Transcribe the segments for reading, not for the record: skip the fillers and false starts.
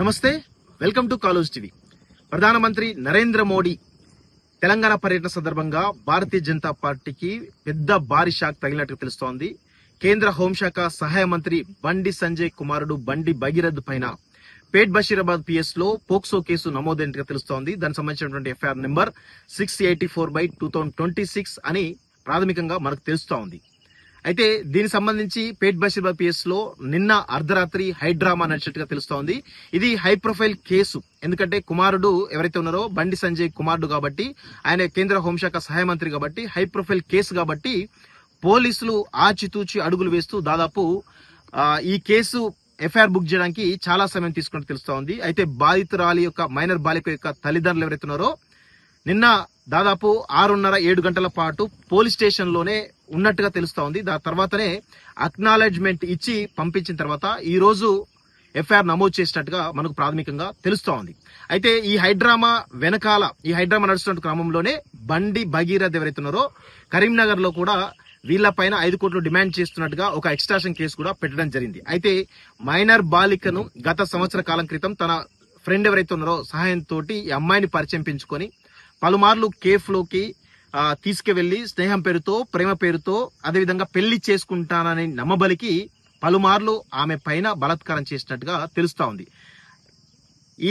నమస్తే, welcome to కాలోజ్ TV. ప్రధానమంత్రి నరేంద్ర మోడీ తెలంగాణ పర్యటన సందర్భంగా భారతీయ జనతా పార్టీకి పెద్ద భారీ షాక్ తగిలినట్టు తెలుస్తోంది. కేంద్ర హోంశాఖ సహాయ మంత్రి బండి సంజయ్ కుమారుడు బండి భగీరథ్ పైన పేట్ బషీరాబాద్ పిఎస్ లో పోక్సో కేసు నమోదైనట్టుగా తెలుస్తోంది. దానికి సంబంధించినటువంటి ఎఫ్ఐఆర్ నెంబర్ 684/2026 అని ప్రాథమికంగా మనకు తెలుస్తోంది. అయితే దీనికి సంబంధించి పేట్ బషీరాబాద్ పిఎస్ లో నిన్న అర్ధరాత్రి హైడ్రామా నడిచినట్టుగా తెలుస్తోంది. ఇది హై ప్రొఫైల్ కేసు. ఎందుకంటే కుమారుడు ఎవరైతే ఉన్నారో బండి సంజయ్ కుమారుడు కాబట్టి, ఆయన కేంద్ర హోంశాఖ సహాయ మంత్రి కాబట్టి, హై ప్రొఫైల్ కేసు కాబట్టి పోలీసులు ఆచితూచి అడుగులు వేస్తూ దాదాపు ఈ కేసు ఎఫ్ఐఆర్ బుక్ చేయడానికి చాలా సమయం తీసుకున్నట్టు తెలుస్తోంది. అయితే బాధితురాలి యొక్క మైనర్ బాలిక యొక్క తల్లిదండ్రులు ఎవరైతే ఉన్నారో నిన్న దాదాపు 6:30-7 గంటల పాటు పోలీస్ స్టేషన్ లోనే ఉన్నట్టుగా తెలుస్తోంది. దాని తర్వాతనే అక్నాలెడ్జ్మెంట్ ఇచ్చి పంపించిన తర్వాత ఈ రోజు ఎఫ్ఐఆర్ నమోదు చేసినట్టుగా మనకు ప్రాథమికంగా తెలుస్తోంది. అయితే ఈ హైడ్రామా నడుస్తున్న క్రమంలోనే బండి భగీరథ్ ఎవరైతే ఉన్నారో కరీంనగర్ లో కూడా వీళ్లపైన 5 కోట్లు డిమాండ్ చేస్తున్నట్టుగా ఒక ఎక్స్ట్రాషన్ కేసు కూడా పెట్టడం జరిగింది. అయితే మైనర్ బాలికను గత సంవత్సర కాలం క్రితం తన ఫ్రెండ్ ఎవరైతే ఉన్నారో సహాయంతో ఈ అమ్మాయిని పరిచయం పెంచుకొని పలుమార్లు కేఫ్ లోకి తీసుకువెళ్లి స్నేహం పేరుతో, ప్రేమ పేరుతో, అదేవిధంగా పెళ్లి చేసుకుంటానని నమ్మబలికి పలుమార్లు ఆమె పైన బలాత్కారం చేసినట్టుగా తెలుస్తా ఉంది.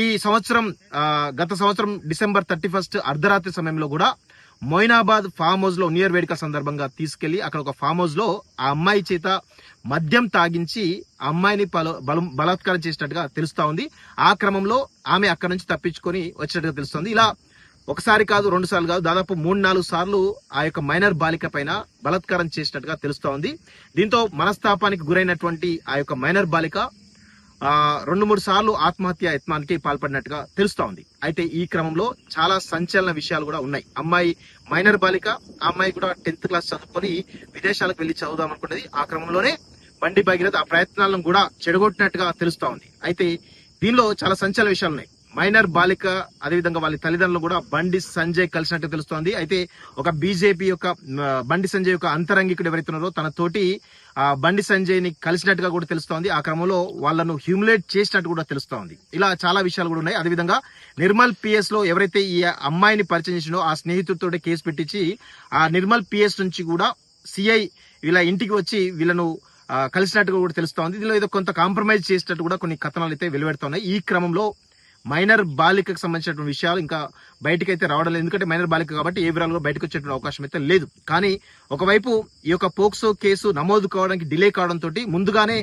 ఈ సంవత్సరం గత సంవత్సరం డిసెంబర్ 31 అర్ధరాత్రి సమయంలో కూడా మొయినాబాద్ ఫామ్ హౌస్ లో న్యూ ఇయర్ వేడుక సందర్భంగా తీసుకెళ్లి అక్కడ ఒక ఫామ్ హౌస్ లో ఆ అమ్మాయి చేత మద్యం తాగించి ఆ అమ్మాయిని బలాత్కారం చేసినట్టుగా తెలుస్తా ఉంది. ఆ క్రమంలో ఆమె అక్కడ నుంచి తప్పించుకొని వచ్చినట్టుగా తెలుస్తోంది. ఇలా ఒకసారి కాదు, 2 సార్లు కాదు, దాదాపు 3-4 సార్లు ఆ యొక్క మైనర్ బాలిక పైన బలాత్కారం చేసినట్టుగా తెలుస్తోంది. దీంతో మనస్తాపానికి గురైనటువంటి ఆ యొక్క మైనర్ బాలిక 2-3 సార్లు ఆత్మహత్య యత్నానికి పాల్పడినట్టుగా తెలుస్తోంది. అయితే ఈ క్రమంలో చాలా సంచలన విషయాలు కూడా ఉన్నాయి. అమ్మాయి మైనర్ బాలిక, ఆ అమ్మాయి కూడా 10th క్లాస్ చదువుకొని విదేశాలకు వెళ్లి చదువుదాం అనుకున్నది. ఆ క్రమంలోనే బండి భగీరథ్ ఆ ప్రయత్నాలను కూడా చెడగొట్టినట్టుగా తెలుస్తా ఉంది. అయితే దీనిలో చాలా సంచలన విషయాలు ఉన్నాయి. మైనర్ బాలిక అదేవిధంగా వాళ్ళ తల్లిదండ్రులు కూడా బండి సంజయ్ కలిసినట్టు తెలుస్తోంది. అయితే ఒక బీజేపీ యొక్క బండి సంజయ్ యొక్క అంతరంగికుడు ఎవరైతున్నారో తన తోటి బండి సంజయ్ ని కలిసినట్టుగా కూడా తెలుస్తోంది. ఆ క్రమంలో వాళ్ళను హ్యూమిలేట్ చేసినట్టు కూడా తెలుస్తోంది. ఇలా చాలా విషయాలు కూడా ఉన్నాయి. అదేవిధంగా నిర్మల్ పిఎస్ లో ఎవరైతే ఈ అమ్మాయిని పరిచయం చేసినో ఆ స్నేహితుడితో కేసు పెట్టించి ఆ నిర్మల్ పిఎస్ నుంచి కూడా సిఐ వీళ్ళ ఇంటికి వచ్చి వీళ్ళను కలిసినట్టుగా కూడా తెలుస్తోంది. దీనిలో ఏదో కొంత కాంప్రమైజ్ చేసినట్టు కూడా కొన్ని కథనాలు అయితే వెలువడుతున్నాయి. ఈ క్రమంలో మైనర్ బాలికకు సంబంధించిన విషయాలు ఇంకా బయటకైతే రావడం లేదు. ఎందుకంటే మైనర్ బాలిక కాబట్టి ఏ వివరాలు బయటకు వచ్చేటువంటి అవకాశం అయితే లేదు. కానీ ఒకవైపు ఈ యొక్క పోక్సో కేసు నమోదు కావడానికి డిలే కావడంతో ముందుగానే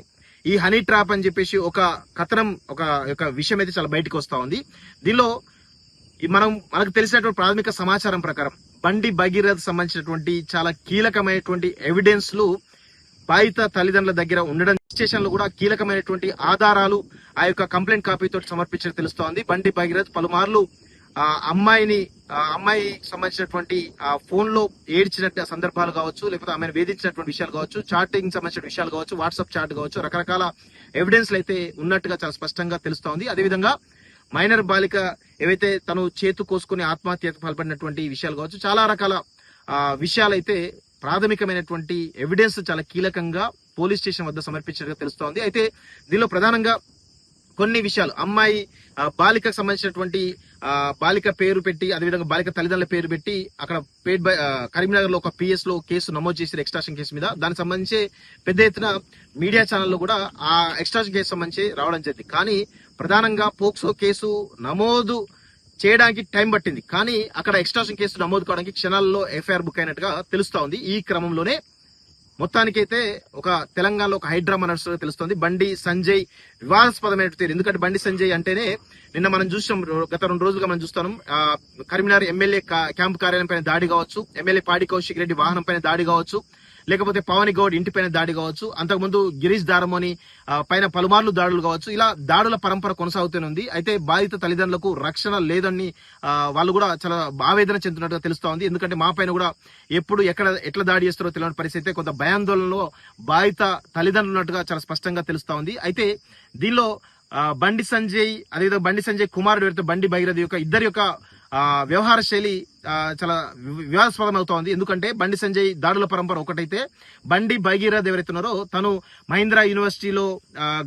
ఈ హనీ ట్రాప్ అని చెప్పేసి ఒక కథనం, ఒక విషయం అయితే చాలా బయటకు వస్తా ఉంది. దీనిలో మనకు తెలిసినటువంటి ప్రాథమిక సమాచారం ప్రకారం బండి భగీరథ్ సంబంధించినటువంటి చాలా కీలకమైనటువంటి ఎవిడెన్స్లు బాధిత తల్లిదండ్రుల దగ్గర ఉండడం, స్టేషన్ లో కూడా కీలకమైనటువంటి ఆధారాలు ఆ యొక్క కంప్లైంట్ కాపీతో సమర్పించినట్టు తెలుస్తోంది. బండి భగీరథ్ పలుమార్లు అమ్మాయికి సంబంధించినటువంటి ఫోన్ లో ఏడ్చినట్టు సందర్భాలు కావచ్చు, లేకపోతే ఆమెను వేధించినటువంటి విషయాలు కావచ్చు, చాటింగ్ సంబంధించిన విషయాలు కావచ్చు, వాట్సాప్ చాట్ కావచ్చు, రకరకాల ఎవిడెన్స్లు అయితే ఉన్నట్టుగా చాలా స్పష్టంగా తెలుస్తోంది. అదేవిధంగా మైనర్ బాలిక ఏవైతే తను చేతు కోసుకుని ఆత్మహత్యకు పాల్పడినటువంటి విషయాలు కావచ్చు, చాలా రకాల విషయాలు అయితే ప్రాథమికమైనటువంటి ఎవిడెన్స్ చాలా కీలకంగా పోలీస్ స్టేషన్ వద్ద సమర్పించినట్టుగా తెలుస్తోంది. అయితే దీనిలో ప్రధానంగా కొన్ని విషయాలు అమ్మాయి బాలికకు సంబంధించినటువంటి బాలిక పేరు పెట్టి, అదేవిధంగా బాలిక తల్లిదండ్రుల పేరు పెట్టి అక్కడ కరీంనగర్ లో ఒక పిఎస్ లో కేసు నమోదు చేసిన ఎక్స్ట్రాషన్ కేసు మీద దానికి సంబంధించి పెద్ద ఎత్తున మీడియా ఛానల్లో కూడా ఆ ఎక్స్ట్రాషన్ కేసు సంబంధించి రావడం జరిగింది. కానీ ప్రధానంగా పోక్సో కేసు నమోదు చేయడానికి టైం పట్టింది. కానీ అక్కడ ఎక్స్ట్రాషన్ కేసు నమోదు కావడానికి క్షణాల్లో ఎఫ్ఐఆర్ బుక్ అయినట్టుగా తెలుస్తా ఉంది. ఈ క్రమంలోనే మొత్తానికైతే ఒక తెలంగాణలో ఒక హైడ్రామా నడుస్తున్నట్టు తెలుస్తోంది. బండి సంజయ్ వివాదాస్పదమైన తీరు. ఎందుకంటే బండి సంజయ్ అంటేనే నిన్న మనం చూసాం, గత 2 రోజులుగా మనం చూస్తున్నాం, కరీంనగర్ ఎమ్మెల్యే క్యాంపు కార్యాలయం పైన దాడి కావచ్చు, ఎమ్మెల్యే పాడి కౌశిక్ రెడ్డి వాహనం పైన దాడి కావచ్చు, లేకపోతే పవని గౌడ్ ఇంటిపైన దాడి కావచ్చు, అంతకుముందు గిరీష్ దారమోని పైన పలుమార్లు దాడులు కావచ్చు, ఇలా దాడుల పరంపర కొనసాగుతూనే ఉంది. అయితే బాధిత తల్లిదండ్రులకు రక్షణ లేదని వాళ్ళు కూడా చాలా ఆవేదన చెందుతున్నట్టుగా తెలుస్తా ఉంది. ఎందుకంటే మా పైన కూడా ఎప్పుడు ఎట్లా దాడి చేస్తారో తెలియని పరిస్థితి, కొంత భయాందోళనలో బాధిత తల్లిదండ్రులు ఉన్నట్టుగా చాలా స్పష్టంగా తెలుస్తా ఉంది. అయితే దీనిలో బండి సంజయ్ అదేవిధంగా బండి సంజయ్ కుమారుడు బండి భగీరథ్ యొక్క ఇద్దరి యొక్క వ్యవహార శైలి చాలా వివాదాస్పదం అవుతోంది. ఎందుకంటే బండి సంజయ్ దాడుల పరంపర ఒకటైతే, బండి భగీరథ్ ఎవరైతే ఉన్నారో తను మహీంద్రా యూనివర్సిటీలో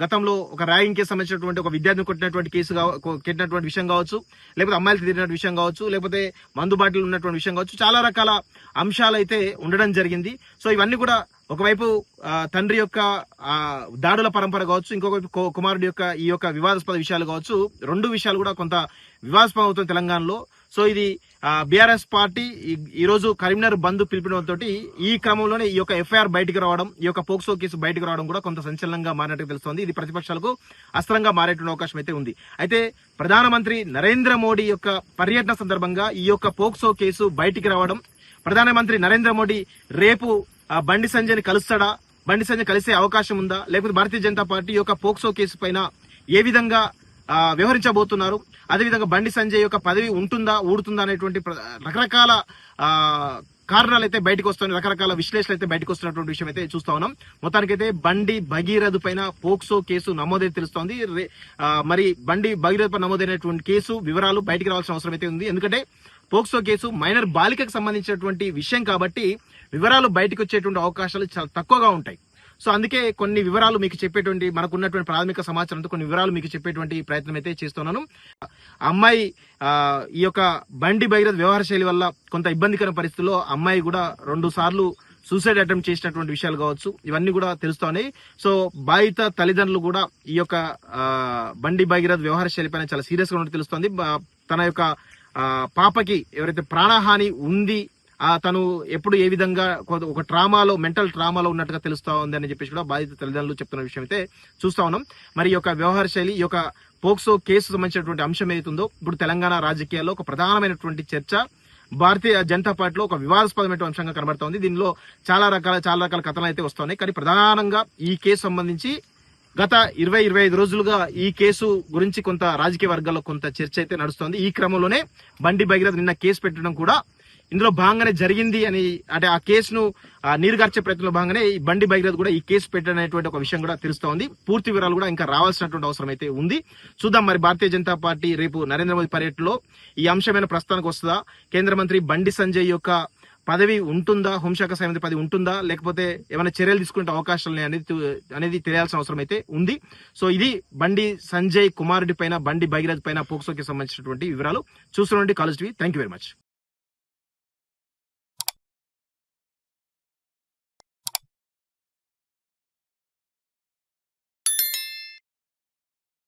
గతంలో ఒక ర్యాగింగ్ కేసు సంబంధించినటువంటి ఒక విద్యార్థిని కొట్టినటువంటి విషయం కావచ్చు, లేకపోతే అమ్మాయిలు తిరిగినటువంటి విషయం కావచ్చు, లేకపోతే మందు బాటిల్ ఉన్నటువంటి విషయం కావచ్చు, చాలా రకాల అంశాలు అయితే ఉండడం జరిగింది. సో ఇవన్నీ కూడా ఒకవైపు తండ్రి యొక్క దాడుల పరంపర కావచ్చు, ఇంకొక కుమారుడి యొక్క ఈ యొక్క వివాదాస్పద విషయాలు కావచ్చు, రెండు విషయాలు కూడా కొంత వివాదాస్పదం అవుతుంది తెలంగాణలో. సో ఇది బీఆర్ఎస్ పార్టీ ఈ రోజు కరీంనగర్ బంద్ పిలిపినతో ఈ క్రమంలోనే ఈ యొక్క ఎఫ్ఐఆర్ బయటకు రావడం, ఈ యొక్క పోక్సో కేసు బయటకు రావడం కూడా కొంత సంచలనంగా మారినట్టు తెలుస్తోంది. ఇది ప్రతిపక్షాలకు అస్త్రంగా మారేటువంటి అవకాశం అయితే ఉంది. అయితే ప్రధానమంత్రి నరేంద్ర మోడీ యొక్క పర్యటన సందర్భంగా ఈ యొక్క పోక్సో కేసు బయటికి రావడం, ప్రధానమంత్రి నరేంద్ర మోడీ రేపు బండి సంజయ్ని కలుస్తాడా, బండి సంజయ్ కలిసే అవకాశం ఉందా, లేకపోతే భారతీయ జనతా పార్టీ యొక్క పోక్సో కేసు పైన ఏ విధంగా వ్యవహరించబోతున్నారు, అదేవిధంగా బండి సంజయ్ యొక్క పదవి ఉంటుందా ఊడుతుందా అనేటువంటి రకరకాల కారణాలు అయితే బయటకు వస్తున్నాయి, రకరకాల విశ్లేషణలు అయితే బయటకు వస్తున్నటువంటి విషయం అయితే చూస్తా ఉన్నాం. మొత్తానికైతే బండి భగీరథ్ పైన పోక్సో కేసు నమోదైతే తెలుస్తోంది. మరి బండి భగీరథ్ పై నమోదైనటువంటి కేసు వివరాలు బయటికి రావాల్సిన అవసరం అయితే ఉంది. ఎందుకంటే పోక్సో కేసు మైనర్ బాలికకు సంబంధించినటువంటి విషయం కాబట్టి వివరాలు బయటకు వచ్చేటువంటి అవకాశాలు చాలా తక్కువగా ఉంటాయి. సో అందుకే కొన్ని వివరాలు మీకు చెప్పేటువంటి, మనకున్నటువంటి ప్రాథమిక సమాచారంతో కొన్ని వివరాలు మీకు చెప్పేటువంటి ప్రయత్నం అయితే చేస్తున్నాను. అమ్మాయి ఈ యొక్క బండి భగీరథ్ వ్యవహార శైలి వల్ల కొంత ఇబ్బందికర పరిస్థితుల్లో అమ్మాయి కూడా 2 సార్లు సూసైడ్ అటెంప్ట్ చేసినటువంటి విషయాలు కావచ్చు, ఇవన్నీ కూడా తెలుస్తున్నాయి. సో బాధిత తల్లిదండ్రులు కూడా ఈ యొక్క బండి భగీరథ్ వ్యవహార శైలి పైన చాలా సీరియస్ గా ఉన్నట్టు తెలుస్తోంది. తన యొక్క పాపకి ఎవరైతే ప్రాణహాని ఉంది, తను ఎప్పుడు ఏ విధంగా ఒక ట్రామాలో, మెంటల్ ట్రామాలో ఉన్నట్టుగా తెలుస్తా ఉంది అని చెప్పేసి కూడా బాధిత తల్లిదండ్రులు చెప్తున్న విషయం అయితే చూస్తా ఉన్నాం. మరి ఈ యొక్క వ్యవహార శైలి, ఈ యొక్క పోక్సో కేసు సంబంధించినటువంటి అంశం ఏదైతుందో ఇప్పుడు తెలంగాణ రాజకీయాల్లో ఒక ప్రధానమైనటువంటి చర్చ, భారతీయ జనతా పార్టీలో ఒక వివాదాస్పదమైన అంశంగా కనబడుతోంది. దీనిలో చాలా రకాల కథలు అయితే వస్తున్నాయి. కానీ ప్రధానంగా ఈ కేసు సంబంధించి గత 20-25 రోజులుగా ఈ కేసు గురించి కొంత రాజకీయ వర్గాల్లో కొంత చర్చ అయితే నడుస్తోంది. ఈ క్రమంలోనే బండి భగీరథ్ నిన్న కేసు పెట్టడం కూడా ఇందులో భాగంగానే జరిగింది అని, అంటే ఆ కేసును నీరుగార్చే ప్రయత్నంలో భాగంగానే ఈ బండి భగీరథ్ కూడా ఈ కేసు పెట్టనేటువంటి ఒక విషయం కూడా తెలుస్తోంది. పూర్తి వివరాలు కూడా ఇంకా రావాల్సినటువంటి అవసరం అయితే ఉంది. చూద్దాం మరి భారతీయ జనతా పార్టీ రేపు నరేంద్ర మోదీ పర్యటనలో ఈ అంశమైన ప్రస్తావనకు వస్తుందా, కేంద్ర మంత్రి బండి సంజయ్ యొక్క పదవి ఉంటుందా, హోంశాఖ సమితి పదవి ఉంటుందా, లేకపోతే ఏమైనా చర్యలు తీసుకునే అవకాశాలు అనేది తెలియాల్సిన అవసరం అయితే ఉంది. సో ఇది బండి సంజయ్ కుమారుడి పైన, బండి భగీరథ్ పైన పోక్సోకి సంబంధించినటువంటి వివరాలు. చూస్తున్నటువంటి college TV. Thank you very much.